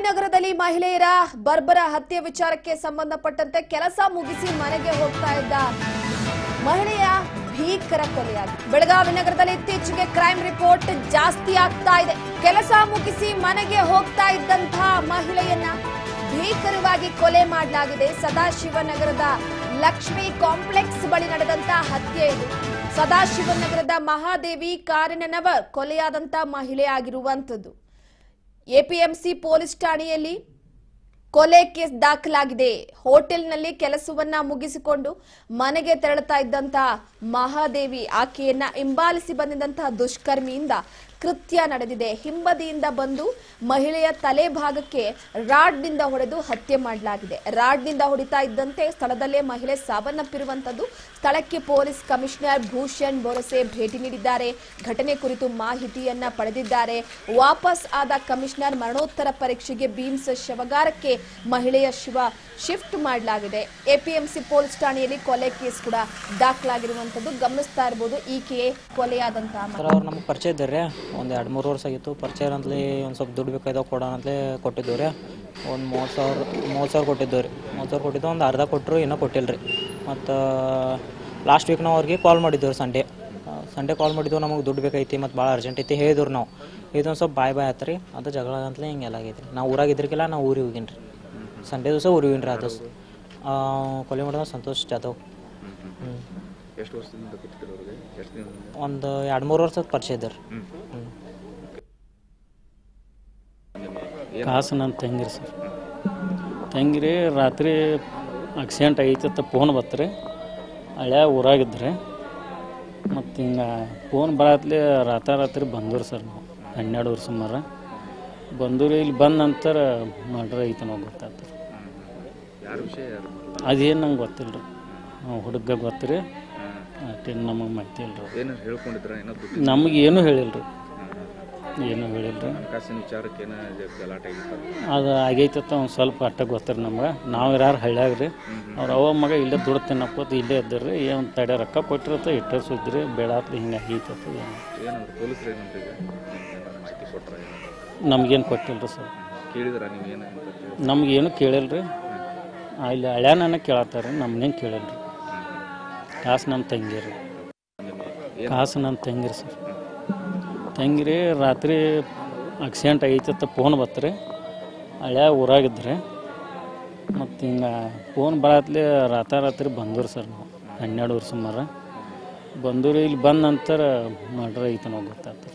ಬೆಳಗಾವಿ ನಗರದಲ್ಲಿ ಮಹಿಳೆಯರ ಬರ್ಬರ ಹತ್ಯೆ ವಿಚಾರಕ್ಕೆ ಸಂಬಂಧಪಟ್ಟಂತೆ ಕೆಲಸ ಮುಗಿಸಿ ಮನೆಗೆ ಹೋಗ್ತಾ ಇದ್ದ ಮಹಿಳೆಯ ಭೀಕರ ಕೊಲೆಯಾಗಿದೆ. ಬೆಳಗಾವಿ ನಗರದಲ್ಲಿ ಇತ್ತೀಚೆಗೆ ಕ್ರೈಮ್ ರಿಪೋರ್ಟ್ ಜಾಸ್ತಿ ಆಗ್ತಾ ಇದೆ. ಕೆಲಸ ಮುಗಿಸಿ ಮನೆಗೆ ಹೋಗ್ತಾ ಇದ್ದಂತಹ ಮಹಿಳೆಯನ್ನ ಭೀಕರವಾಗಿ ಕೊಲೆ ಮಾಡಲಾಗಿದೆ. ಸದಾಶಿವನಗರದ ಲಕ್ಷ್ಮಿ ಕಾಂಪ್ಲೆಕ್ಸ್ ಬಳಿ ನಡೆದಂತಹ ಹತ್ಯೆ ಇದು. ಸದಾಶಿವನಗರದ ಮಹಾದೇವಿ ಕಾರಿನನವರ್ ಕೊಲೆಯಾದಂತ ಮಹಿಳೆ ಆಗಿರುವಂತದ್ದು. ಎಪಿಎಂಸಿ ಪೊಲೀಸ್ ಠಾಣೆಯಲ್ಲಿ ಕೊಲೆ ಕೇಸ್ ದಾಖಲಾಗಿದೆ. ಹೋಟೆಲ್ನಲ್ಲಿ ಕೆಲಸವನ್ನ ಮುಗಿಸಿಕೊಂಡು ಮನೆಗೆ ತೆರಳುತ್ತಾ ಇದ್ದಂತಹ ಮಹಾದೇವಿ ಆಕೆಯನ್ನ ಹಿಂಬಾಲಿಸಿ ಬಂದಿದ್ದಂತಹ ದುಷ್ಕರ್ಮಿಯಿಂದ ಕೃತ್ಯ ನಡೆದಿದೆ. ಹಿಂಬದಿಯಿಂದ ಬಂದು ಮಹಿಳೆಯ ತಲೆ ಭಾಗಕ್ಕೆ ರಾಡ್ನಿಂದ ಹೊಡೆದು ಹತ್ಯೆ ಮಾಡಲಾಗಿದೆ. ರಾಡ್ನಿಂದ ಹೊಡಿತಾ ಇದ್ದಂತೆ ಸ್ಥಳದಲ್ಲೇ ಮಹಿಳೆ ಸಾವನ್ನಪ್ಪಿರುವಂತದ್ದು. ಸ್ಥಳಕ್ಕೆ ಪೊಲೀಸ್ ಕಮಿಷನರ್ ಭೂಷಣ್ ಬೋರಸೆ ಭೇಟಿ ನೀಡಿದ್ದಾರೆ. ಘಟನೆ ಕುರಿತು ಮಾಹಿತಿಯನ್ನ ಪಡೆದಿದ್ದಾರೆ. ವಾಪಸ್ ಆದ ಕಮಿಷನರ್ ಮರಣೋತ್ತರ ಪರೀಕ್ಷೆಗೆ ಬೀಮ್ಸ್ ಶವಗಾರಕ್ಕೆ ಮಹಿಳೆಯ ಶಿವ ಶಿಫ್ಟ್ ಮಾಡಲಾಗಿದೆ. ಎಪಿಎಂಸಿ ಪೊಲೀಸ್ ಠಾಣೆಯಲ್ಲಿ ಕೊಲೆ ಕೇಸ್ ಕೂಡ ದಾಖಲಾಗಿರುವಂತದ್ದು ಗಮನಿಸ್ತಾ ಇರಬಹುದು. ಈಕೆಯೇ ಕೊಲೆಯಾದಂತಹ ನಮ್ಗೆ ಪರಿಚಯ ಇದ್ದಾರೆ. ಒಂದು 2-3 ವರ್ಷ ಆಗಿತ್ತು. ಪರಿಚಯ ಅಂತಲೇ ಒಂದು ಸ್ವಲ್ಪ ದುಡ್ಡು ಬೇಕಾಯ್ದಾವ ಕೊಡೋಣ ಅಂತಲೇ ಕೊಟ್ಟಿದ್ದೆವು ರೀ. ಒಂದು 30,000 ಕೊಟ್ಟಿದ್ದೆವು ರೀ. 30,000 ಕೊಟ್ಟಿದ್ದು, ಒಂದು ಅರ್ಧ ಕೊಟ್ಟರು, ಇನ್ನೂ ಕೊಟ್ಟಿಲ್ಲ ರೀ. ಮತ್ತು ಲಾಸ್ಟ್ ವೀಕ್ ನಾವು ಅವ್ರಿಗೆ ಕಾಲ್ ಮಾಡಿದ್ದೆವು. ಸಂಡೇ ಕಾಲ್ ಮಾಡಿದ್ದೆವು. ನಮಗೆ ದುಡ್ಡು ಬೇಕೈತಿ ಮತ್ತು ಭಾಳ ಅರ್ಜೆಂಟ್ ಐತಿ ಹೇಳಿದ್ರು. ನಾವು ಇದೊಂದು ಸ್ವಲ್ಪ ಬಾಯ್ ಆಯ್ತು ರೀ. ಅದು ಜಗಳ ಅಂತಲೇ ಹಿಂಗೆಲ್ಲ ಆಗೈತಿ. ನಾವು ಊರಾಗಿದ್ರಿಗಿಲ್ಲ, ನಾವು ಊರಿಗೆ ಹೋಗಿನಿ ರೀ. ಸಂಡೇ ದಿವಸ ಊರಿಗೆ ಹೋಗಿನಿ ರೀ. ಅದು ಕೊಲೆ ಮಾಡಿದ ಸಂತೋಷ್ ಜಾಧವ್. ಎಷ್ಟು ವರ್ಷದಿಂದ ಗೊತ್ತಿದ್ರು ಅವ್ರಿಗೆ? ಎಷ್ಟು ದಿನ? ಒಂದು 2-3 ವರ್ಷದ ಪರಿಚಯ ಇದ್ದಾರೆ. ಕಾಸು ನನ್ನ ತಂಗಿರಿ ಸರ್. ತಂಗಿರಿ ರಾತ್ರಿ ಆಕ್ಸಿಡೆಂಟ್ ಆಗೈತೆ ಫೋನ್ ಬತ್ರಿ. ಹಳ್ಯಾ ಊರಾಗಿದ್ದರೆ ಮತ್ತು ಹಿಂಗೆ ಫೋನ್ ಬರತ್ಲಿ ರಾತ್ರಿ ಬಂದೂರು ಸರ್. ನಾವು 12 ವರ್ಷ ಸುಮಾರ ಬಂದೂರು. ಇಲ್ಲಿ ಬಂದ ನಂತರ ಮರ್ಡರ್ ಐತೆ ನಾವು ಗೊತ್ತಾಯ್ತು. ಅದೇನು ನಂಗೆ ಗೊತ್ತಿಲ್ಲ ರೀ. ಹುಡುಗ ಗೊತ್ತಿರಿ. ಅಷ್ಟೇನು ನಮಗೆ ಮಾಹಿತಿ ಇಲ್ಲ ರೀ. ನಮಗೇನು ಹೇಳಿಲ್ಲ ರೀ. ಏನೂ ಹೇಳಿಲ್ಲ ರೀ. ಅದು ಆಗೈತತ್ತ ಒಂದು ಸ್ವಲ್ಪ ಅಟ್ಟ ಗೊತ್ತಿರಿ ನಮ್ಗೆ. ನಾವು ಯಾರು ಹಳ್ಳ್ಯಾಗ ರೀ. ಅವ್ರು ಅವ ಮಗ ಇಲ್ಲೇ ದುಡ್ಡು ತಿನ್ನಕ್ಕೋತ ಇಲ್ಲೇ ಇದ್ದರು ರೀ. ಏನು ತಡೆ ರೊಕ್ಕ ಕೊಟ್ಟಿರತ್ತ ಇಟ್ಟರು ಸುದ್ದಿರಿ ಬೇಡಾತ್ಲಿ ಹಿಂಗೆ ಆಗೈತತ್ತ. ನಮಗೇನು ಕೊಟ್ಟಿಲ್ಲ ರೀ ಸರ್. ನಮಗೇನು ಕೇಳಿಲ್ಲ ರೀ. ಇಲ್ಲಿ ಹಳ್ಯಾನ ಕೇಳತ್ತಾರೆ, ನಮ್ಮನ್ನೇನು ಕೇಳಿಲ್ಲ ರೀ. ಕಾಸು ನಮ್ಮ ತಂಗಿರಿ. ಕಾಸು ನಮ್ಮ ತಂಗಿರಿ ಸರ್. ತಂಗಿರಿ ರಾತ್ರಿ ಆಕ್ಸಿಡೆಂಟ್ ಆಗೈತೆ ಫೋನ್ ಬತ್ರಿ. ಹಳ್ಯಾ ಊರಾಗಿದ್ದರೆ ಮತ್ತು ಹಿಂಗೆ ಫೋನ್ ಬರತ್ಲಿ ರಾತ್ರಿ ಬಂದೂರು ಸರ್. ನಾವು 12 ವರ್ಷ ಸುಮಾರ ಬಂದೂರು. ಇಲ್ಲಿ ಬಂದ ನಂತರ ಮರ್ಡರ್ ಐತೆ ನಾವು ಗೊತ್ತಾಯ್ತು.